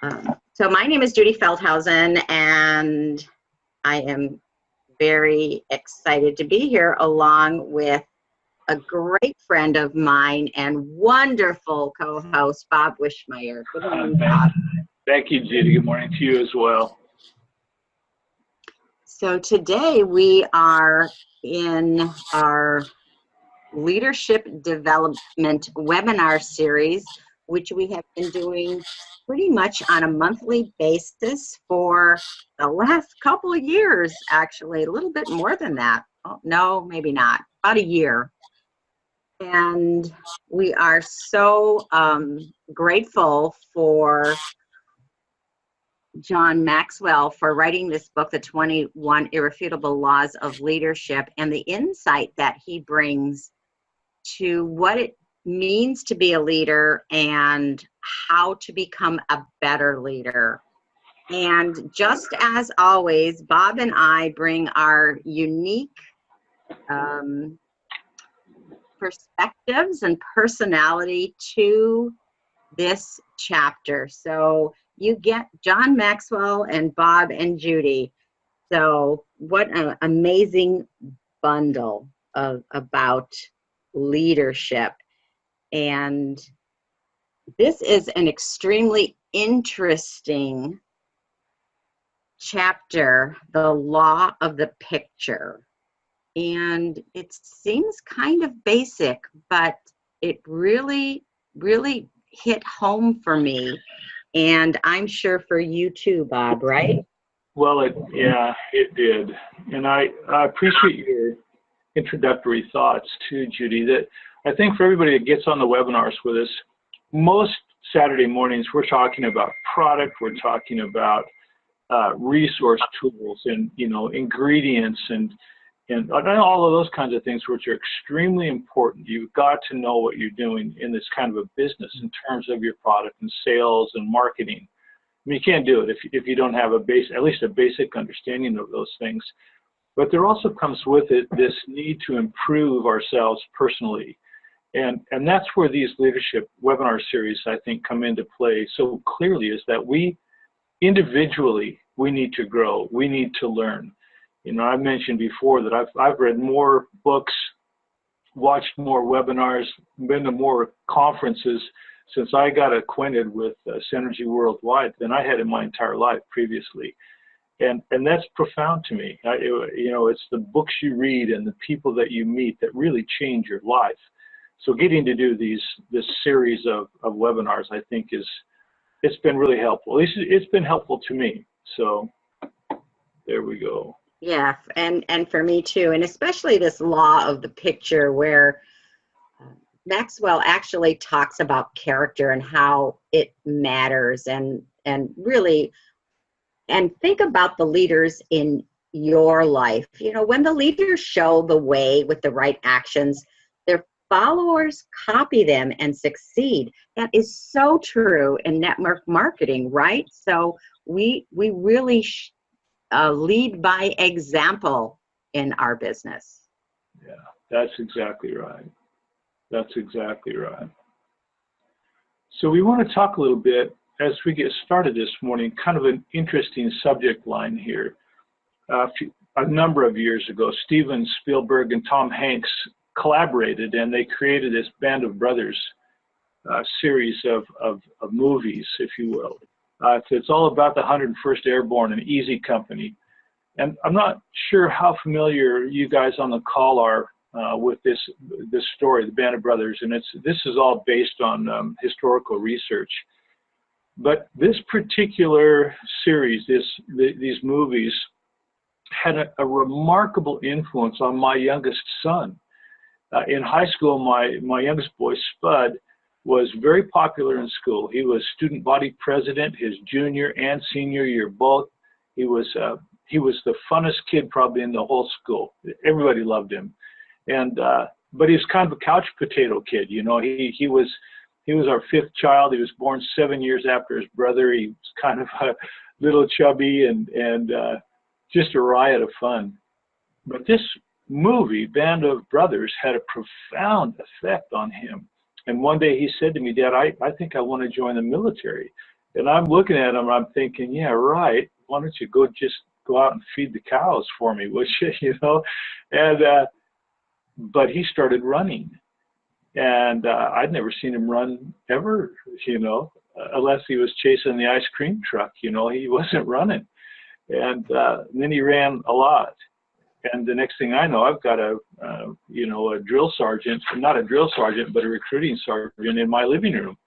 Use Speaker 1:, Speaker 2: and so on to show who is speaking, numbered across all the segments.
Speaker 1: So my name is Judy Feldhausen, and I am very excited to be here along with a great friend of mine and wonderful co-host, Bob Wischmeier. Good morning, Bob.
Speaker 2: Thank you, Judy. Good morning to you as well.
Speaker 1: So today we are in our leadership development webinar series, which we have been doing pretty much on a monthly basis for the last couple of years, actually, a little bit more than that. Oh, no, maybe not, about a year. And we are so grateful for John Maxwell for writing this book, The 21 Irrefutable Laws of Leadership, and the insight that he brings to what it means to be a leader and how to become a better leader. And just as always, Bob and I bring our unique perspectives and personality to this chapter. So you get John Maxwell and Bob and Judy. So what an amazing bundle about leadership. And this is an extremely interesting chapter, the law of the picture. And it seems kind of basic, but it really, really hit home for me. And I'm sure for you too, Bob, right?
Speaker 2: Well, it did. And I appreciate your introductory thoughts too, Judy, that I think for everybody that gets on the webinars with us, most Saturday mornings we're talking about product, we're talking about resource tools and ingredients and all of those kinds of things, which are extremely important. You've got to know what you're doing in this kind of a business in terms of your product and sales and marketing. I mean, you can't do it if you don't have at least a basic understanding of those things. But there also comes with it this need to improve ourselves personally. And that's where these leadership webinar series, I think, come into play so clearly, is that we individually, we need to grow, we need to learn. I mentioned before that I've read more books, watched more webinars, been to more conferences since I got acquainted with Synergy Worldwide than I had in my entire life previously. And that's profound to me. It's the books you read and the people that you meet that really change your life. So getting to do this series of webinars, I think it's been really helpful. At least it's been helpful to me. So there we go.
Speaker 1: Yeah, and for me too, and especially this law of the picture where Maxwell actually talks about character and how it matters and really, and think about the leaders in your life. When the leaders show the way with the right actions, their followers copy them and succeed. That is so true in network marketing, right? So we really lead by example in our business.
Speaker 2: Yeah, that's exactly right. That's exactly right. So we want to talk a little bit as we get started this morning, kind of an interesting subject line here. A number of years ago, Steven Spielberg and Tom Hanks collaborated and they created this Band of Brothers series of movies, if you will. It's all about the 101st Airborne, an Easy Company. And I'm not sure how familiar you guys on the call are with this story, the Band of Brothers, and this is all based on historical research. But this particular series, these movies, had a remarkable influence on my youngest son. In high school, my youngest boy, Spud, was very popular in school. He was student body president his junior and senior year both. He was the funnest kid probably in the whole school. Everybody loved him, but he was kind of a couch potato kid. He was our fifth child. He was born 7 years after his brother. He was kind of a little chubby and just a riot of fun. But this movie, Band of Brothers, had a profound effect on him. And one day he said to me, "Dad, I think I want to join the military." And I'm looking at him, I'm thinking, yeah, right. Why don't you just go out and feed the cows for me, would you, you know? And, but he started running. And I'd never seen him run ever, you know, unless he was chasing the ice cream truck, you know, he wasn't running. And then he ran a lot. And the next thing I know, I've got you know, a drill sergeant, not a drill sergeant, but a recruiting sergeant in my living room.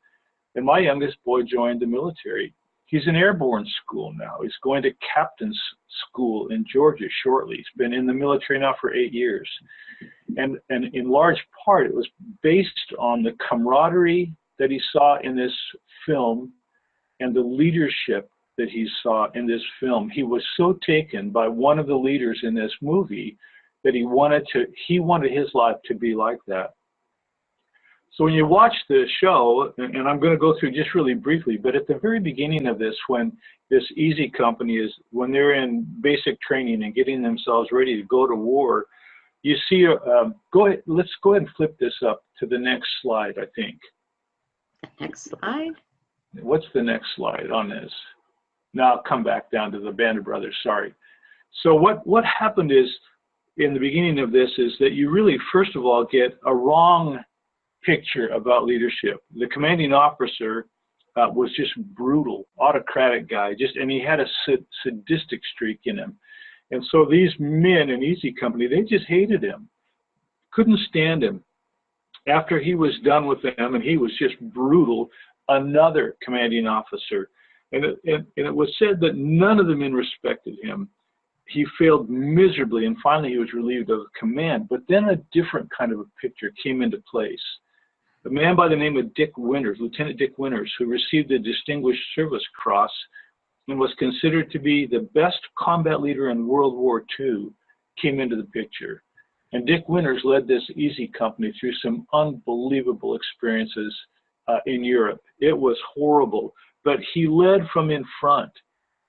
Speaker 2: And my youngest boy joined the military. He's in airborne school now. He's going to captain's school in Georgia shortly. He's been in the military now for 8 years. And in large part, it was based on the camaraderie that he saw in this film and the leadership that he saw in this film. He was so taken by one of the leaders in this movie that he wanted his life to be like that. So when you watch the show, and I'm going to go through just really briefly, but at the very beginning of this, when this Easy Company when they're in basic training and getting themselves ready to go to war, you see, let's go ahead and flip this up to the next slide, I think.
Speaker 1: Next slide.
Speaker 2: What's the next slide on this? Now I'll come back down to the Band of Brothers, sorry. So what happened is, in the beginning of this, is that you really, first of all, get a wrong picture about leadership. The commanding officer was just brutal, autocratic guy, and he had a sadistic streak in him. And so these men in Easy Company, they just hated him, couldn't stand him. After he was done with them, and he was just brutal, another commanding officer, and it was said that none of the men respected him. He failed miserably, and finally he was relieved of command. But then a different kind of a picture came into place. A man by the name of Dick Winters, Lieutenant Dick Winters, who received the Distinguished Service Cross and was considered to be the best combat leader in World War II, came into the picture. And Dick Winters led this Easy Company through some unbelievable experiences in Europe. It was horrible, but he led from in front.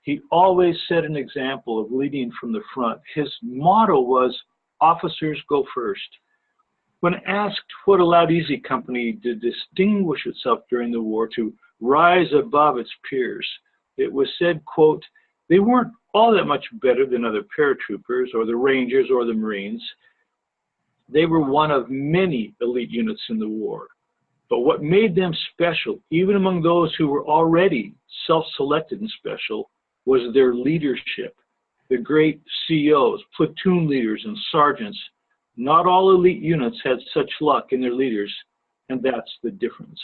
Speaker 2: He always set an example of leading from the front. His motto was, officers go first. When asked what allowed Easy Company to distinguish itself during the war, to rise above its peers, it was said, quote, they weren't all that much better than other paratroopers or the Rangers or the Marines. They were one of many elite units in the war. But what made them special, even among those who were already self-selected and special, was their leadership. The great COs, platoon leaders, and sergeants. Not all elite units had such luck in their leaders, and that's the difference.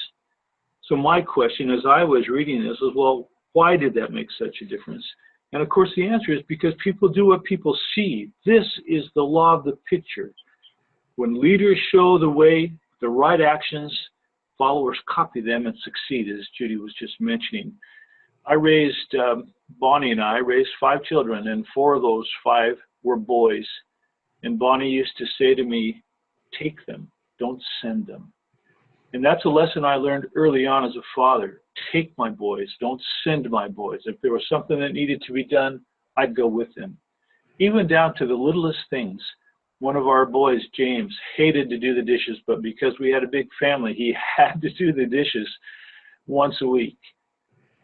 Speaker 2: So my question as I was reading this was, well, why did that make such a difference? And of course the answer is because people do what people see. This is the law of the picture. When leaders show the way, the right actions, followers copy them and succeed, as Judy was just mentioning. Bonnie and I raised 5 children, and 4 of those 5 were boys. And Bonnie used to say to me, take them, don't send them. And that's a lesson I learned early on as a father. Take my boys, don't send my boys. If there was something that needed to be done, I'd go with them. Even down to the littlest things. One of our boys, James, hated to do the dishes, but because we had a big family, he had to do the dishes once a week.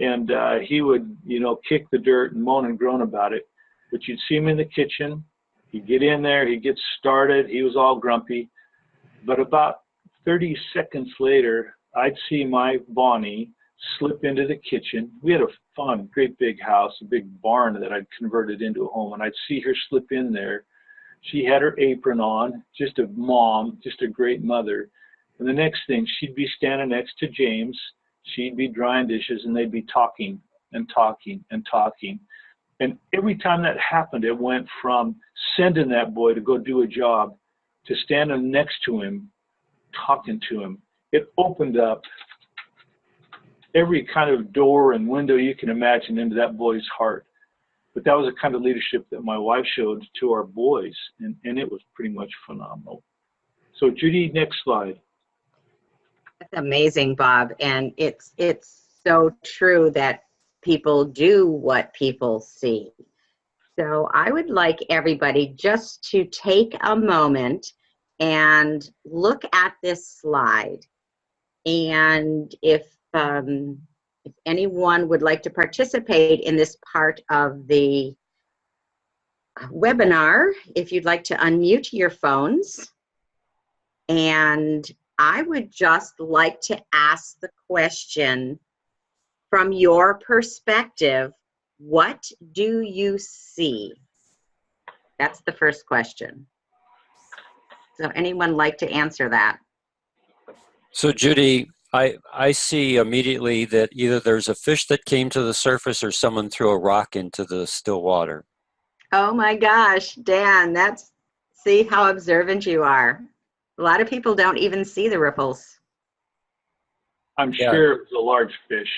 Speaker 2: And he would, kick the dirt and moan and groan about it. But you'd see him in the kitchen. He'd get in there, he'd get started, he was all grumpy. But about 30 seconds later, I'd see my Bonnie slip into the kitchen. We had a fun, great big house, a big barn that I'd converted into a home, and I'd see her slip in there. She had her apron on, just a mom, just a great mother. And the next thing, she'd be standing next to James, she'd be drying dishes, and they'd be talking and talking and talking. And every time that happened, it went from sending that boy to go do a job to standing next to him, talking to him. It opened up every kind of door and window you can imagine into that boy's heart. But that was the kind of leadership that my wife showed to our boys, and it was pretty much phenomenal. So Judy, next slide.
Speaker 1: That's amazing, Bob. And it's so true that people do what people see. So I would like everybody just to take a moment and look at this slide. And if if anyone would like to participate in this part of the webinar, if you'd like to unmute your phones. And I would just like to ask the question, from your perspective, what do you see? That's the first question. So anyone like to answer that?
Speaker 3: So Judy, I see immediately that either there's a fish that came to the surface or someone threw a rock into the still water.
Speaker 1: Oh my gosh, Dan, see how observant you are. A lot of people don't even see the ripples.
Speaker 2: I'm sure it was a large fish.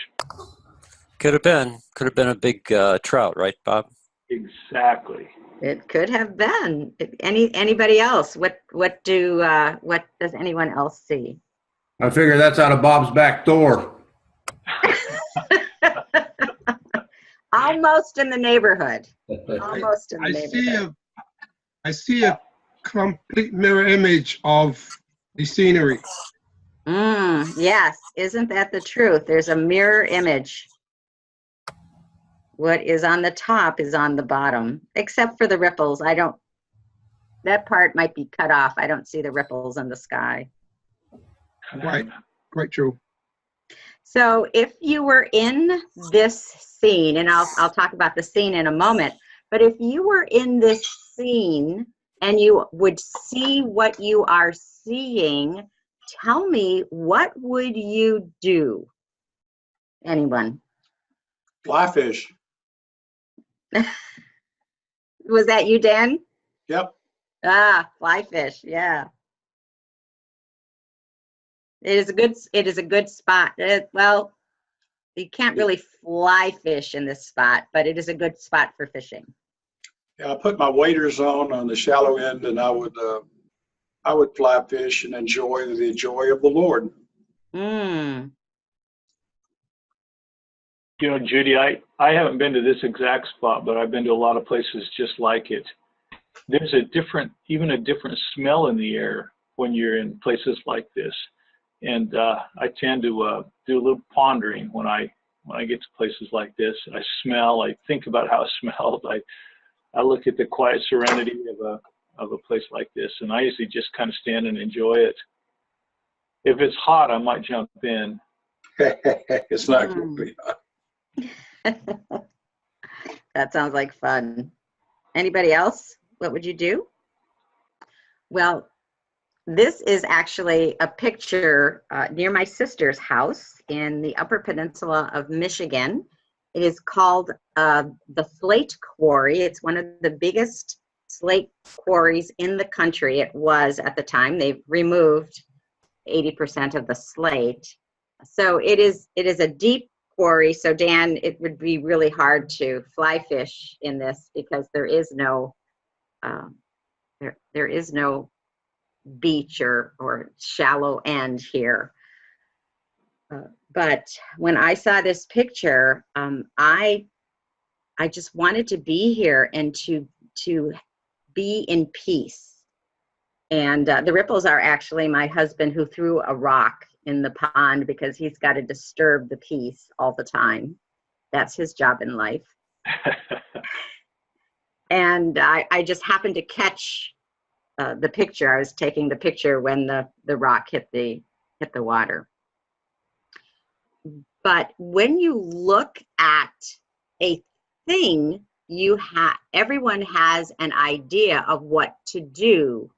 Speaker 3: Could have been a big trout, right, Bob?
Speaker 2: Exactly.
Speaker 1: It could have been. Anybody else? What does anyone else see?
Speaker 4: I figure that's out of Bob's back door.
Speaker 1: Almost in the neighborhood. Almost in the neighborhood.
Speaker 5: I see a complete mirror image of the scenery.
Speaker 1: Yes, isn't that the truth? There's a mirror image. What is on the top is on the bottom, except for the ripples. That part might be cut off. I don't see the ripples in the sky.
Speaker 5: Right, quite true.
Speaker 1: So if you were in this scene, and I'll talk about the scene in a moment, but if you were in this scene and you would see what you are seeing, tell me, what would you do? Anyone?
Speaker 6: Fly fish.
Speaker 1: Was that you, Dan?
Speaker 6: Yep.
Speaker 1: Fly fish, yeah. It is a good spot. Well, you can't really fly fish in this spot, but it is a good spot for fishing.
Speaker 6: Yeah, I put my waders on the shallow end, and I would fly fish and enjoy the joy of the Lord.
Speaker 2: You know, Judy, I haven't been to this exact spot, but I've been to a lot of places just like it. There's even a different smell in the air when you're in places like this. And I tend to do a little pondering when I get to places like this. I smell, I think about how it smells. I look at the quiet serenity of a place like this, and I usually just kind of stand and enjoy it. If it's hot, I might jump in.
Speaker 6: It's not going to be hot.
Speaker 1: That sounds like fun. Anybody else? What would you do? Well, this is actually a picture near my sister's house in the Upper Peninsula of Michigan. It is called the Slate Quarry. It's one of the biggest slate quarries in the country. It was at the time. They've removed 80% of the slate. So it is a deep quarry. So Dan, it would be really hard to fly fish in this because there is no there is no beach or shallow end here. But when I saw this picture, I just wanted to be here and to be in peace. And the ripples are actually my husband who threw a rock in the pond because he's got to disturb the peace all the time. That's his job in life. And I just happened to catch the picture. I was taking the picture when the rock hit the water. But when you look at a thing, everyone has an idea of what to do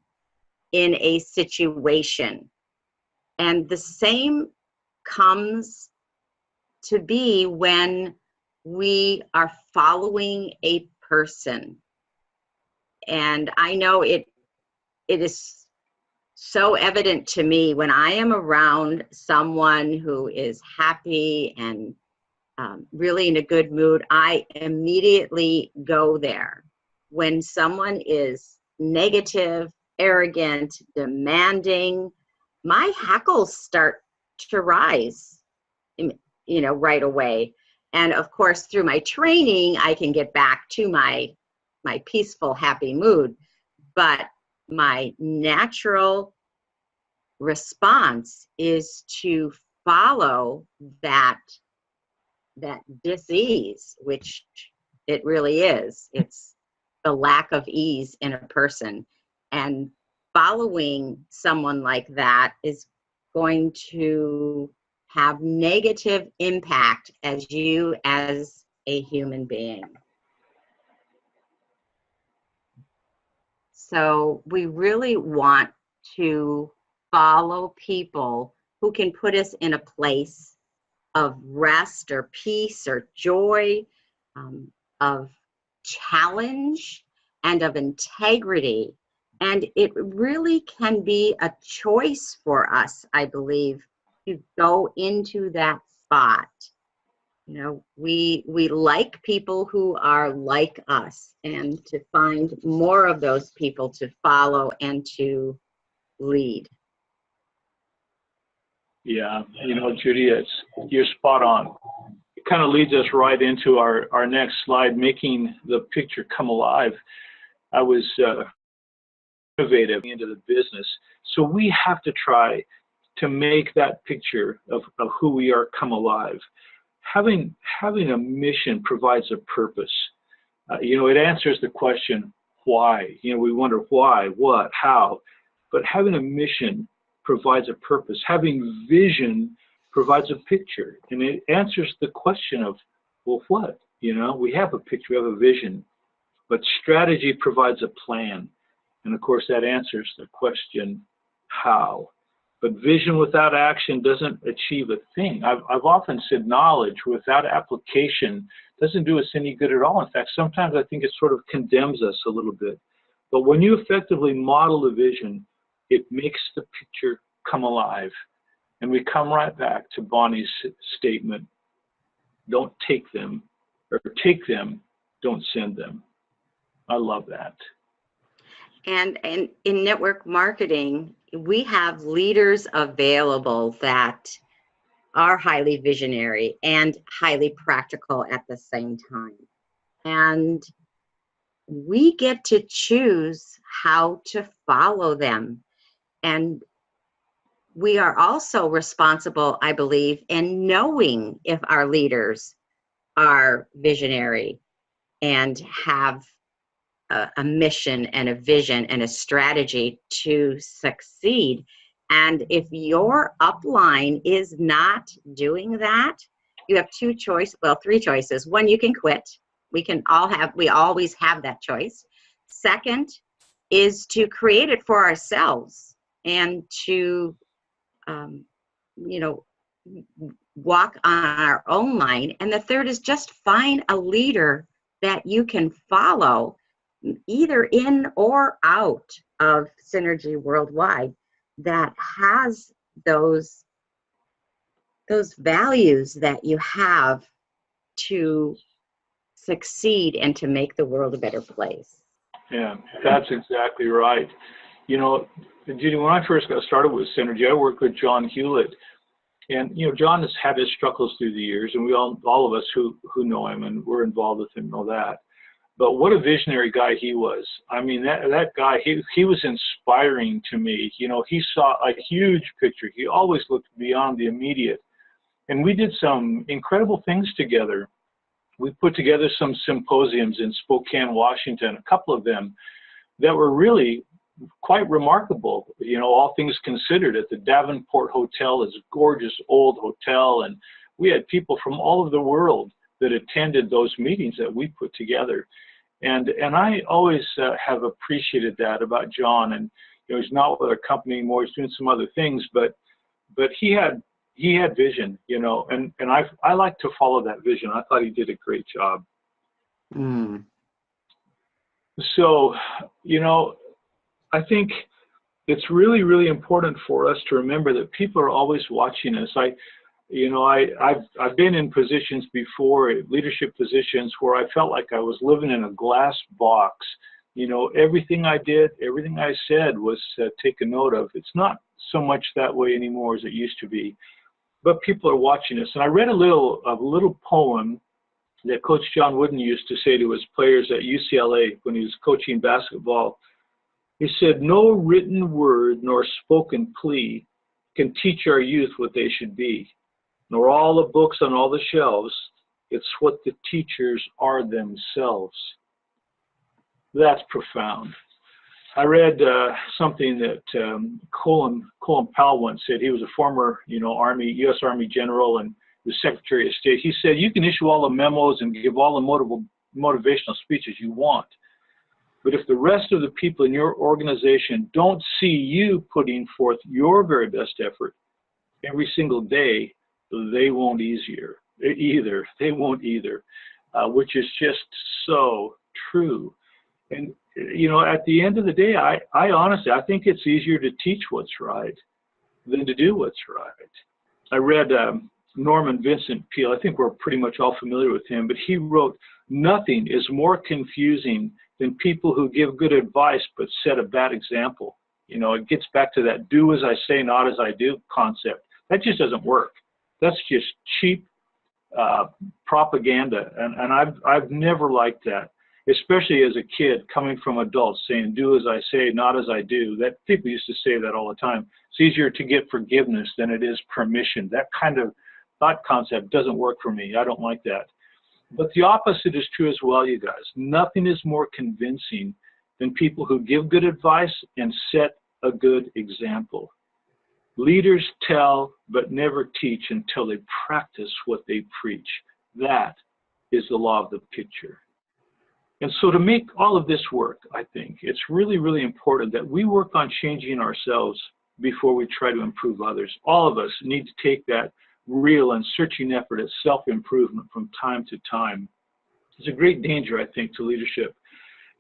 Speaker 1: in a situation. And the same comes to be when we are following a person. And I know it is so evident to me when I am around someone who is happy and really in a good mood, I immediately go there. When someone is negative, arrogant, demanding, my hackles start to rise, right away. And of course, through my training, I can get back to my peaceful, happy mood. But my natural response is to follow that that dis-ease, which it really is. It's the lack of ease in a person. And following someone like that is going to have negative impact as you as a human being. So we really want to follow people who can put us in a place of rest or peace or joy, of challenge and of integrity. And it really can be a choice for us, I believe, to go into that spot. You know, we like people who are like us, and to find more of those people to follow and to lead.
Speaker 2: Yeah, you know, Judy, you're spot on. It kind of leads us right into our next slide, making the picture come alive. I was innovative into the business, so we have to try to make that picture of who we are come alive. Having a mission provides a purpose. You know, it answers the question, why? You know, we wonder why, what, how, but having a mission provides a purpose. Having vision provides a picture, and it answers the question of, well, what? You know, we have a picture, we have a vision, but strategy provides a plan. And of course, that answers the question, how? But vision without action doesn't achieve a thing. I've often said knowledge without application doesn't do us any good at all. In fact, sometimes I think it sort of condemns us a little bit. But when you effectively model the vision, it makes the picture come alive. And we come right back to Bonnie's statement, don't take them, or take them, don't send them. I love that.
Speaker 1: And in network marketing, we have leaders available that are highly visionary and highly practical at the same time. And we get to choose how to follow them. And we are also responsible, I believe, in knowing if our leaders are visionary and have a mission and a vision and a strategy to succeed. And if your upline is not doing that, you have three choices. One, you can quit. We always have that choice. Second is to create it for ourselves and to, walk on our own line. And the third is just find a leader that you can follow, either in or out of Synergy Worldwide, that has those values that you have to succeed and to make the world a better place.
Speaker 2: Yeah, that's exactly right. You know, Judy, when I first got started with Synergy, I worked with John Hewlett. And, you know, John has had his struggles through the years, and we all of us who know him and we're involved with him know that. But what a visionary guy he was. I mean, that guy, he was inspiring to me. You know, he saw a huge picture. He always looked beyond the immediate. And we did some incredible things together. We put together some symposiums in Spokane, Washington, a couple of them that were really quite remarkable, you know, all things considered, at the Davenport Hotel, this gorgeous old hotel. And we had people from all over the world that attended those meetings that we put together. And I always have appreciated that about John. And, you know, he's not with our company anymore, he's doing some other things, but he had vision, you know, and I like to follow that vision. I thought he did a great job. So, you know, I think it's really, really important for us to remember that people are always watching us. I've been in positions before, leadership positions, where I felt like I was living in a glass box. You know, everything I did, everything I said was taken note of. It's not so much that way anymore as it used to be, but people are watching us. And I read a little poem that Coach John Wooden used to say to his players at UCLA when he was coaching basketball. He said, "No written word nor spoken plea can teach our youth what they should be, nor all the books on all the shelves It's what the teachers are themselves. That's profound. I read something that Colin Powell once said. He was a former, U.S. Army general and the Secretary of State. He said, you can issue all the memos and give all the motivational speeches you want, but if the rest of the people in your organization don't see you putting forth your very best effort every single day, they won't either. They won't either, which is just so true. And, at the end of the day, I honestly, I think it's easier to teach what's right than to do what's right. I read Norman Vincent Peale. I think we're pretty much all familiar with him, but he wrote, nothing is more confusing than people who give good advice but set a bad example. It gets back to that do as I say, not as I do concept. That just doesn't work. That's just cheap propaganda, and I've never liked that, especially as a kid coming from adults saying do as I say, not as I do. That people used to say that all the time. It's easier to get forgiveness than it is permission. That kind of thought concept doesn't work for me. I don't like that. But the opposite is true as well, you guys. Nothing is more convincing than people who give good advice and set a good example. Leaders tell but never teach until they practice what they preach. That is the law of the picture. And so to make all of this work, I think it's really, really important that we work on changing ourselves before we try to improve others. All of us need to take that real and searching effort at self-improvement from time to time. It's a great danger, I think, to leadership.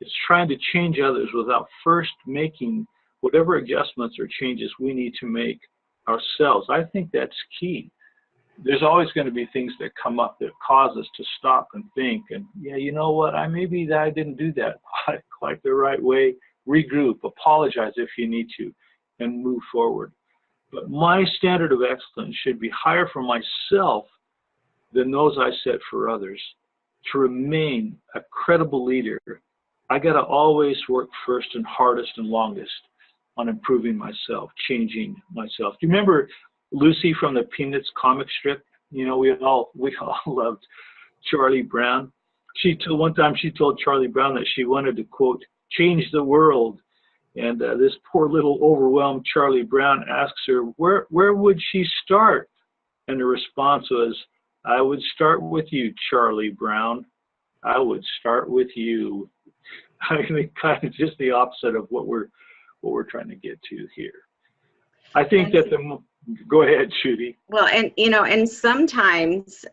Speaker 2: It's trying to change others without first making whatever adjustments or changes we need to make ourselves. I think that's key. There's always going to be things that come up that cause us to stop and think, and yeah, you know what, I didn't do that quite the right way. Regroup, apologize if you need to, and move forward. But my standard of excellence should be higher for myself than those I set for others. To remain a credible leader, I got to always work first and hardest and longest on improving myself, changing myself. Do you remember Lucy from the Peanuts comic strip? We all loved Charlie Brown. One time she told Charlie Brown that she wanted to, quote, change the world. And this poor little overwhelmed Charlie Brown asks her, where would she start? And the response was, I would start with you, Charlie Brown. I would start with you. I think kind of just the opposite of what we're trying to get to here. I think that go ahead, Judy.
Speaker 1: Well, and sometimes,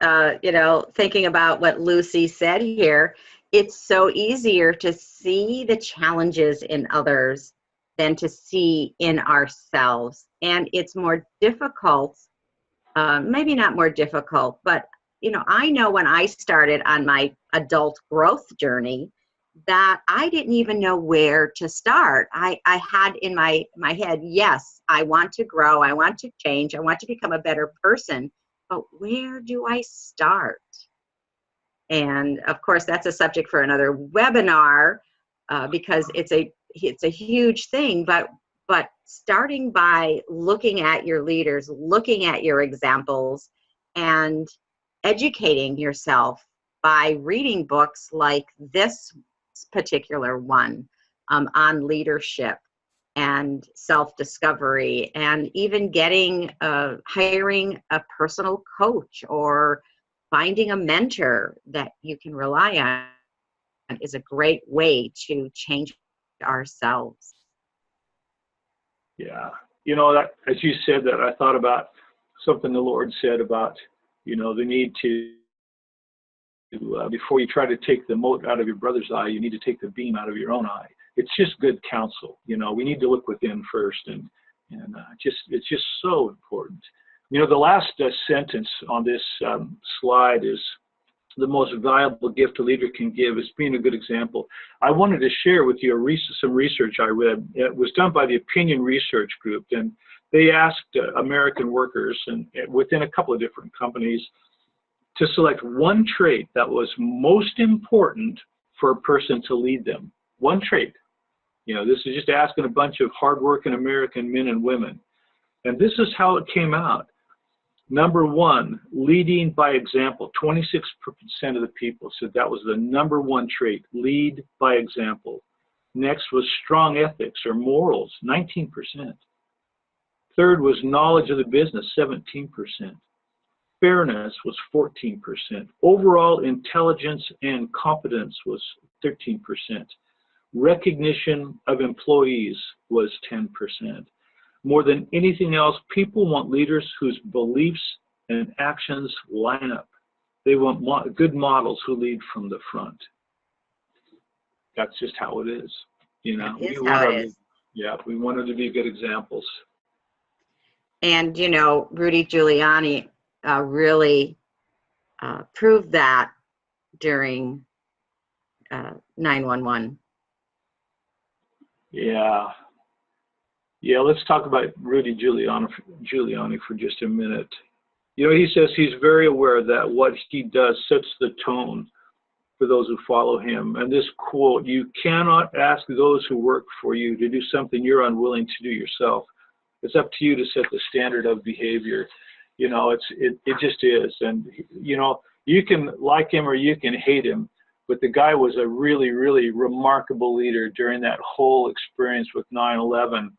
Speaker 1: thinking about what Lucy said here, it's so easier to see the challenges in others than to see in ourselves. And it's more difficult, maybe not more difficult, but, I know when I started on my adult growth journey that I didn't even know where to start. I had in my head, yes, I want to grow, I want to change, I want to become a better person, but where do I start? And of course, that's a subject for another webinar because it's a huge thing. But starting by looking at your leaders, looking at your examples, and educating yourself by reading books like this particular one on leadership and self-discovery, and even hiring a personal coach or finding a mentor that you can rely on is a great way to change ourselves.
Speaker 2: Yeah. That, as you said that, I thought about something the Lord said about, the need to, before you try to take the mote out of your brother's eye, you need to take the beam out of your own eye. It's just good counsel. We need to look within first, and it's just so important. The last sentence on this slide is, the most valuable gift a leader can give is being a good example. I wanted to share with you some research I read. It was done by the Opinion Research Group, and they asked American workers and within a couple of different companies to select one trait that was most important for a person to lead them. One trait. This is just asking a bunch of hardworking American men and women. And this is how it came out. Number one, leading by example. 26% of the people said that was the number one trait, lead by example. Next was strong ethics or morals, 19%. Third was knowledge of the business, 17%. Fairness was 14%. Overall intelligence and competence was 13%. Recognition of employees was 10%. More than anything else, people want leaders whose beliefs and actions line up. They want good models who lead from the front. That's just how it is. You know,
Speaker 1: That is how it is.
Speaker 2: Yeah, we wanted to be good examples.
Speaker 1: And, you know, Rudy Giuliani really proved that during 9/11.
Speaker 2: Yeah. Yeah, let's talk about Rudy Giuliani for just a minute. You know, he says he's very aware that what he does sets the tone for those who follow him. And this quote, "You cannot ask those who work for you to do something you're unwilling to do yourself. It's up to you to set the standard of behavior." You know, it just is. And, you know, you can like him or you can hate him, but the guy was a really, really remarkable leader during that whole experience with 9/11.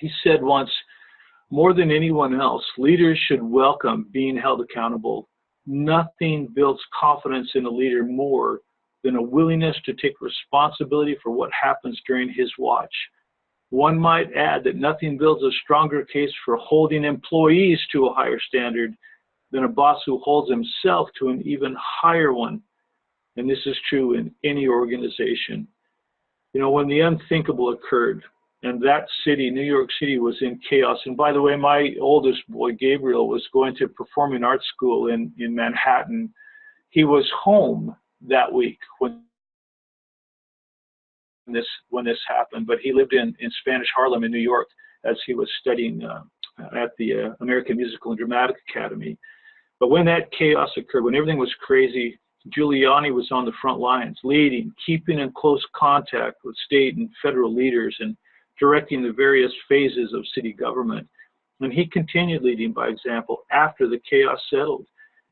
Speaker 2: He said once, more than anyone else, leaders should welcome being held accountable. Nothing builds confidence in a leader more than a willingness to take responsibility for what happens during his watch. One might add that nothing builds a stronger case for holding employees to a higher standard than a boss who holds himself to an even higher one. And this is true in any organization. You know, when the unthinkable occurred, and that city, New York City, was in chaos. And by the way, my oldest boy, Gabriel, was going to performing arts school in Manhattan. He was home that week when this happened, but he lived in Spanish Harlem in New York as he was studying at the American Musical and Dramatic Academy. But when that chaos occurred, when everything was crazy, Giuliani was on the front lines, leading, keeping in close contact with state and federal leaders, and directing the various phases of city government. And he continued leading by example after the chaos settled.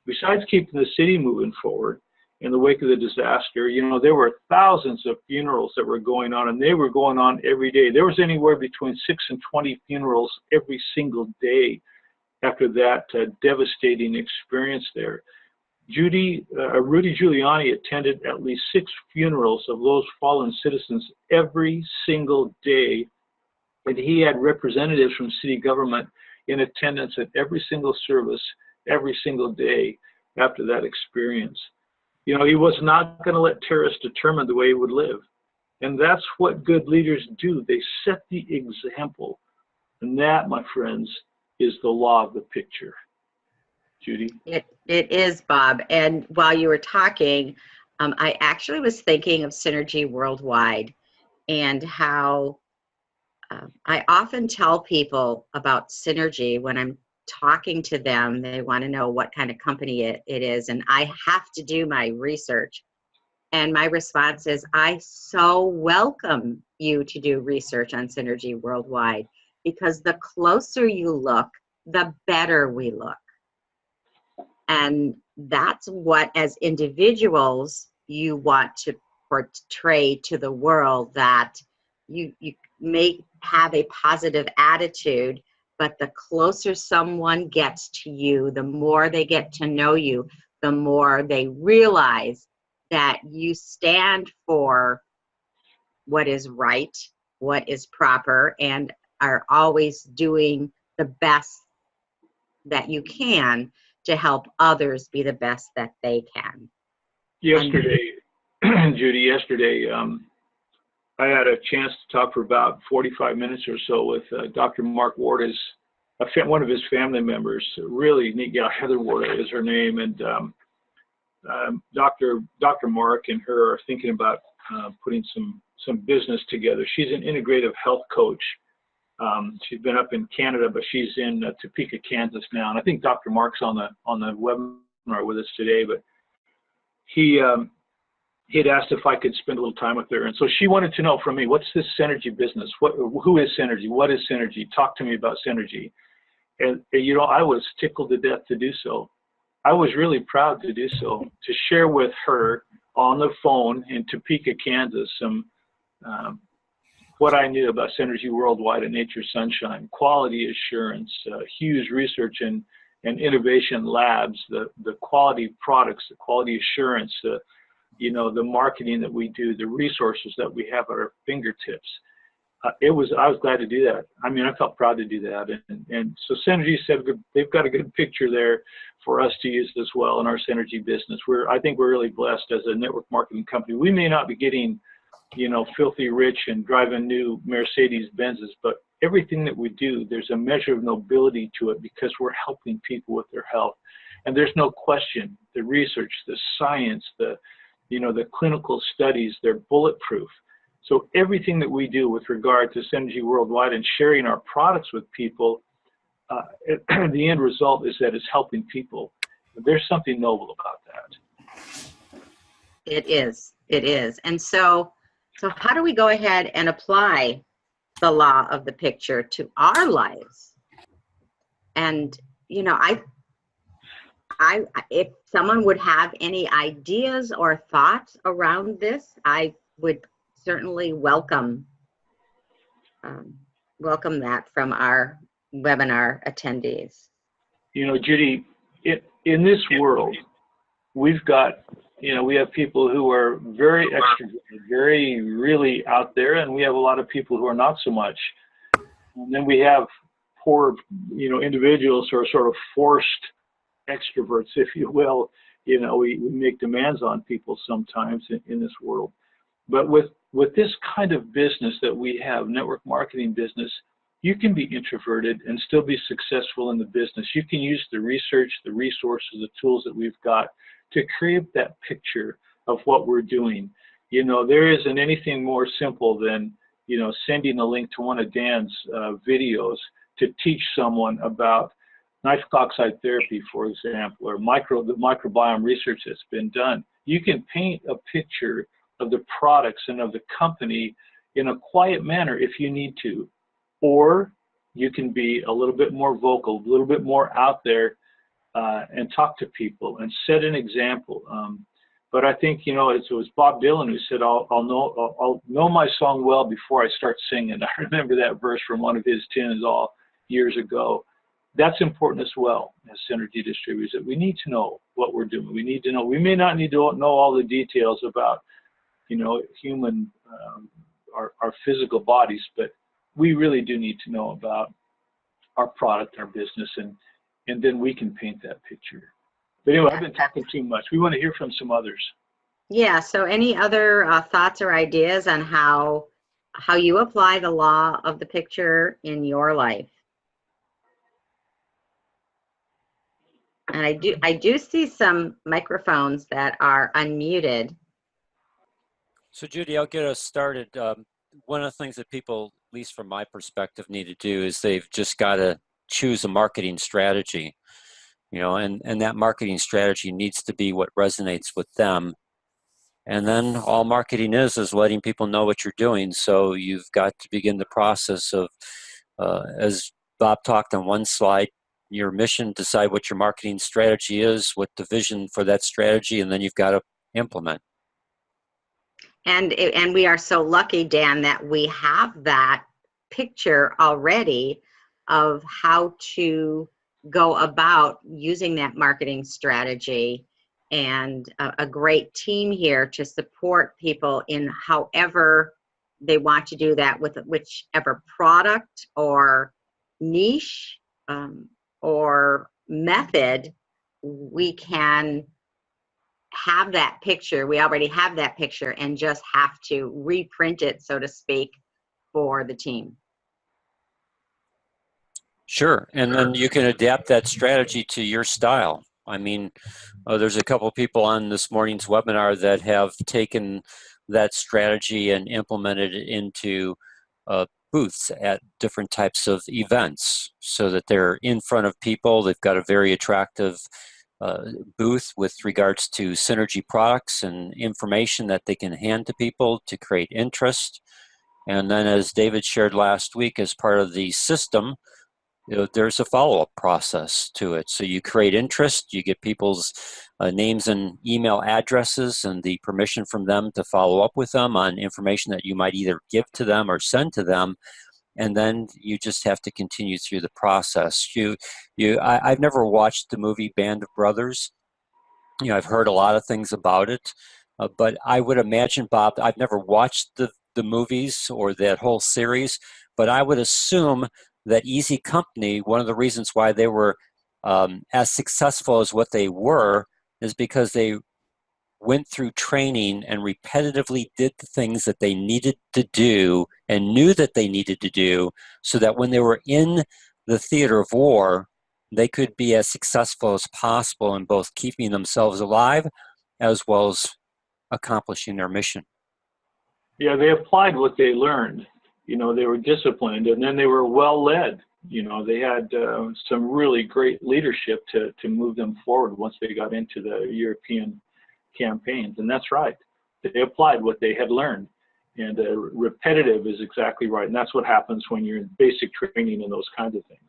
Speaker 2: Besides keeping the city moving forward in the wake of the disaster, you know, there were thousands of funerals that were going on, and they were going on every day. There was anywhere between 6 and 20 funerals every single day after that devastating experience there. Rudy Giuliani attended at least 6 funerals of those fallen citizens every single day, and he had representatives from city government in attendance at every single service every single day after that experience. You know, he was not going to let terrorists determine the way he would live. And that's what good leaders do. They set the example. And that, my friends, is the law of the picture. Judy?
Speaker 1: It is, Bob. And while you were talking, I actually was thinking of Synergy Worldwide and how I often tell people about Synergy when I'm talking to them. They want to know what kind of company it is, and I have to do my research. And my response is, I so welcome you to do research on Synergy Worldwide, because the closer you look, the better we look. And that's what, as individuals, you want to portray to the world, that you may have a positive attitude, but the closer someone gets to you, the more they get to know you, the more they realize that you stand for what is right, what is proper, and are always doing the best that you can to help others be the best that they can.
Speaker 2: Yesterday, Judy, I had a chance to talk for about 45 minutes or so with Dr. Mark Ward, one of his family members, a really neat gal. Heather Ward is her name, and Dr. Mark and her are thinking about putting some business together. She's an integrative health coach. She's been up in Canada, but she's in Topeka, Kansas now. And I think Dr. Mark's on the webinar with us today, but he had asked if I could spend a little time with her. And so she wanted to know from me, what's this Synergy business? Who is Synergy? What is Synergy? Talk to me about Synergy. And, you know, I was tickled to death to do so. I was really proud to do so, to share with her on the phone in Topeka, Kansas, some what I knew about Synergy Worldwide and Nature Sunshine, quality assurance, huge research and innovation labs, the quality products, the quality assurance, you know, the marketing that we do, the resources that we have at our fingertips. I was glad to do that. I mean, I felt proud to do that. And so Synergy said they've got a good picture there for us to use as well in our Synergy business. I think we're really blessed as a network marketing company. We may not be getting, you know, filthy rich and driving new Mercedes Benzes, but everything that we do, there's a measure of nobility to it because we're helping people with their health. And there's no question, the research, the science, the clinical studies, they're bulletproof. So everything that we do with regard to Synergy Worldwide and sharing our products with people, the end result is that it's helping people. There's something noble about that.
Speaker 1: It is. It is. And so how do we go ahead and apply the law of the picture to our lives? And, you know, if someone would have any ideas or thoughts around this, I would certainly welcome that from our webinar attendees.
Speaker 2: You know, Judy, in this world, we've got, you know, we have people who are very extroverted, very really out there, and we have a lot of people who are not so much. And then we have poor, you know, individuals who are sort of forced extroverts, if you will. You know, we make demands on people sometimes in this world. But with this kind of business that we have, network marketing business, you can be introverted and still be successful in the business. You can use the research, the resources, the tools that we've got to create that picture of what we're doing. You know, there isn't anything more simple than, you know, sending a link to one of Dan's videos to teach someone about nitric oxide therapy, for example, or the microbiome research that's been done. You can paint a picture of the products and of the company in a quiet manner if you need to, or you can be a little bit more vocal, a little bit more out there and talk to people and set an example. But I think, you know, it was Bob Dylan who said, I'll know my song well before I start singing. I remember that verse from one of his tunes all years ago. That's important as well as Synergy distributors, that we need to know what we're doing. We need to know, we may not need to know all the details about, you know, human, our physical bodies, but we really do need to know about our product, our business, and then we can paint that picture. But anyway, I've been talking too much. We want to hear from some others.
Speaker 1: Yeah, so any other thoughts or ideas on how you apply the law of the picture in your life? And I do see some microphones that are unmuted.
Speaker 3: So Judy, I'll get us started. One of the things that people, at least from my perspective, need to do is they've just got to choose a marketing strategy, you know, and that marketing strategy needs to be what resonates with them. And then all marketing is letting people know what you're doing. So you've got to begin the process of, as Bob talked on one slide, your mission, decide what your marketing strategy is, what the vision for that strategy, and then you've got to implement.
Speaker 1: And we are so lucky, Dan, that we have that picture already of how to go about using that marketing strategy, and a great team here to support people in however they want to do that with whichever product or niche or method. We can have that picture. We already have that picture and just have to reprint it, so to speak, for the team.
Speaker 3: Sure, and then you can adapt that strategy to your style. I mean, there's a couple of people on this morning's webinar that have taken that strategy and implemented it into booths at different types of events so that they're in front of people. They've got a very attractive booth with regards to Synergy products and information that they can hand to people to create interest. And then, as David shared last week, as part of the system, there's a follow-up process to it. So you create interest, you get people's names and email addresses and the permission from them to follow up with them on information that you might either give to them or send to them. And then you just have to continue through the process. I've never watched the movie Band of Brothers. I've heard a lot of things about it, but I would imagine, Bob, I've never watched the movies or that whole series, but I would assume that Easy Company, one of the reasons why they were as successful as what they were is because they went through training and repetitively did the things that they needed to do and knew that they needed to do so that when they were in the theater of war, they could be as successful as possible in both keeping themselves alive as well as accomplishing their mission.
Speaker 2: Yeah, they applied what they learned. They were disciplined, and then they were well led. They had some really great leadership to move them forward once they got into the European campaigns. And that's right. They applied what they had learned. And repetitive is exactly right. And that's what happens when you're in basic training and those kinds of things.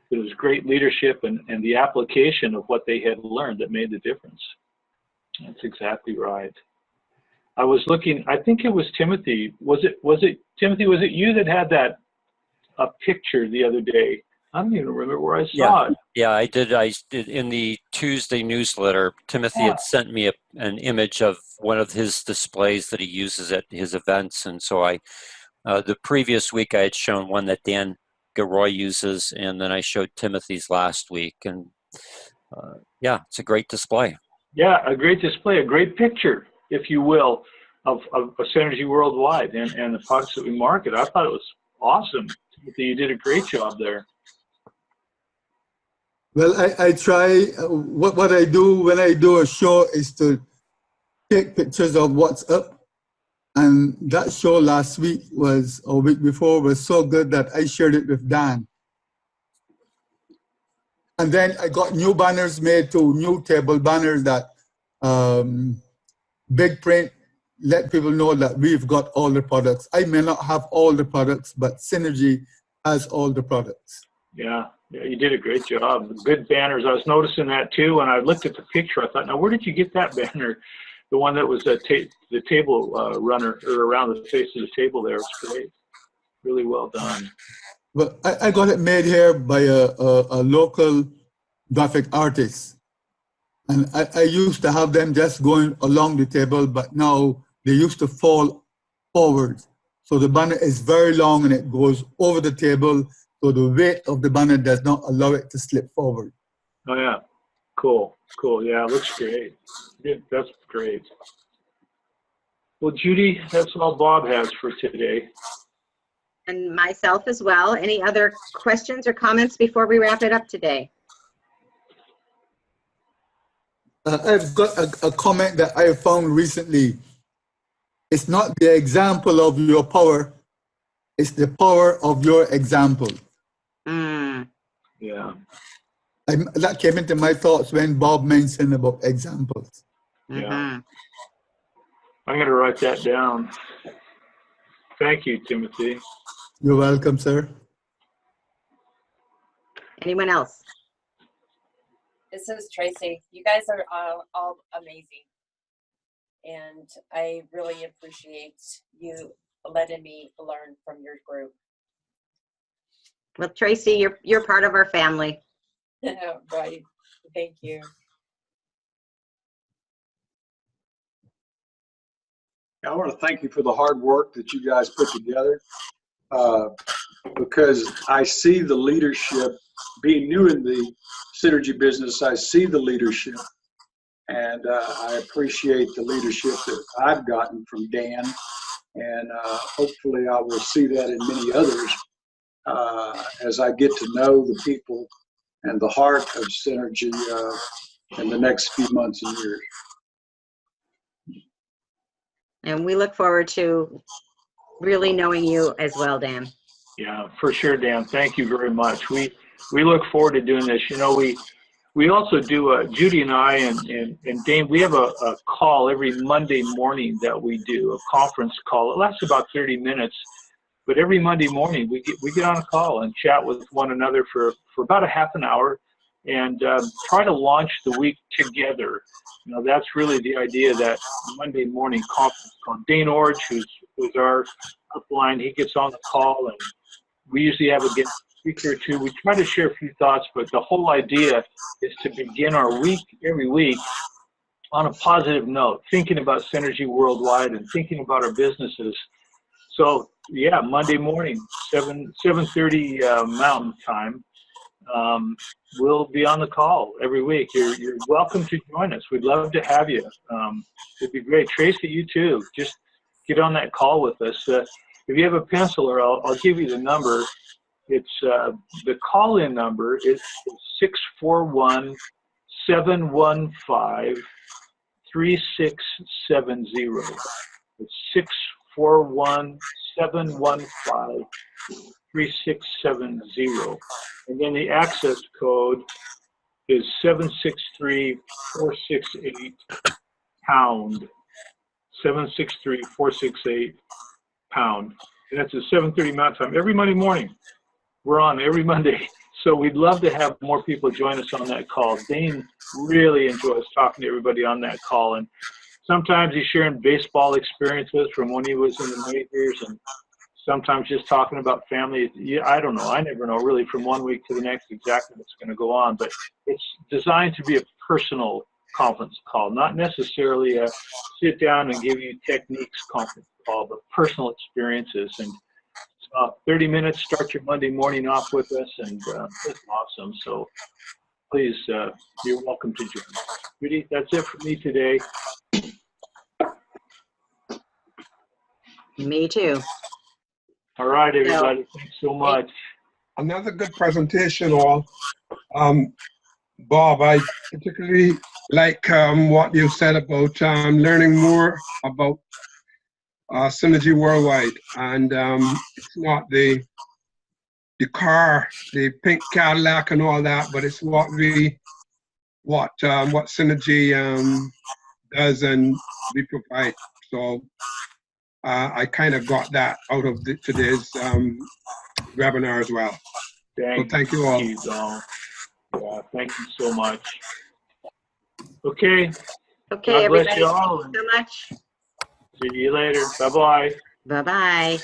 Speaker 2: It was great leadership and the application of what they had learned that made the difference. That's exactly right. I was looking, I think it was Timothy. Was it Timothy, was it you that had a picture the other day? I don't even remember where I saw it.
Speaker 3: Yeah, I did in the Tuesday newsletter. Timothy had sent me an image of one of his displays that he uses at his events. And so the previous week I had shown one that Dan Garoy uses, and then I showed Timothy's last week. And yeah, it's a great display. Yeah,
Speaker 2: a great display, a great picture, if you will, of Synergy Worldwide and the products that we market. I thought it was awesome. You did a great job there.
Speaker 7: Well, I try, what I do when I do a show is to take pictures of what's up. And that show last week or week before was so good that I shared it with Dan. And then I got new banners made too, new table banners that big print, let people know that we've got all the products. I may not have all the products, but Synergy has all the products.
Speaker 2: Yeah, you did a great job. Good banners. I was noticing that too. When I looked at the picture, I thought, now where did you get that banner? The one that was the table runner or around the face of the table there. It's great. Really well done.
Speaker 7: Well, I got it made here by a local graphic artist. And I used to have them just going along the table, but now they used to fall forward. So the banner is very long and it goes over the table. So the weight of the banner does not allow it to slip forward.
Speaker 2: Oh, yeah. Cool. Yeah, it looks great. That's great. Well, Judy, that's all Bob has for today.
Speaker 1: And myself as well. Any other questions or comments before we wrap it up today?
Speaker 7: I've got a comment that I found recently. It's not the example of your power, it's the power of your example.
Speaker 2: Yeah.
Speaker 7: That came into my thoughts when Bob mentioned about examples.
Speaker 2: Yeah. I'm going to write that down. Thank you, Timothy.
Speaker 7: You're welcome, sir.
Speaker 1: Anyone else?
Speaker 8: This is Tracy. You guys are all amazing. And I really appreciate you letting me learn from your group.
Speaker 1: Well, Tracy, you're part of our family.
Speaker 8: Right. Thank you.
Speaker 6: I want to thank you for the hard work that you guys put together, because I see the leadership. Being new in the Synergy business, I see the leadership, and I appreciate the leadership that I've gotten from Dan, and hopefully I will see that in many others as I get to know the people and the heart of Synergy in the next few months and years.
Speaker 1: And we look forward to really knowing you as well, Dan.
Speaker 2: Yeah, for sure, Dan. Thank you very much. We look forward to doing this. You know, we also do, Judy and I and Dane, we have a call every Monday morning that we do, a conference call. It lasts about 30 minutes But every Monday morning, we get on a call and chat with one another for about a half an hour, and try to launch the week together. You know, that's really the idea, that Monday morning conference call. Dane Orge, who's our upline, he gets on the call, and we usually have a guest speaker or two. We try to share a few thoughts, but the whole idea is to begin our week every week on a positive note, thinking about Synergy Worldwide and thinking about our businesses. So yeah, Monday morning, 7:30 Mountain Time. We'll be on the call every week. You're welcome to join us. We'd love to have you. It'd be great. Tracy, you too. Just get on that call with us. If you have a pencil, or I'll give you the number. It's the call-in number is 641-715-3670. It's 641-715-3670. And then the access code is 763-468 pound. 763-468 pound. And that's at 7:30 Mountain Time every Monday morning. We're on every Monday. So we'd love to have more people join us on that call. Dane really enjoys talking to everybody on that call. And sometimes he's sharing baseball experiences from when he was in the majors, and sometimes just talking about family. Yeah, I don't know. I never know really from one week to the next exactly what's going to go on. But it's designed to be a personal conference call, not necessarily a sit down and give you techniques conference call, but personal experiences. And 30 minutes, start your Monday morning off with us, and it's awesome. So please, you're welcome to join us. Judy, that's it for me today.
Speaker 1: Me too.
Speaker 2: All right, everybody. Thanks so much.
Speaker 5: Another good presentation, all. Bob, I particularly like what you said about learning more about Synergy Worldwide, and it's not the car, the pink Cadillac and all that, but it's what Synergy does and we provide. So I kind of got that out of today's webinar as well. Thank you all.
Speaker 2: Yeah, thank you so much. Okay.
Speaker 1: Okay,
Speaker 2: God bless
Speaker 1: everybody.
Speaker 2: you all.
Speaker 1: Thank you so much.
Speaker 2: See you later. Bye-bye.
Speaker 1: Bye-bye.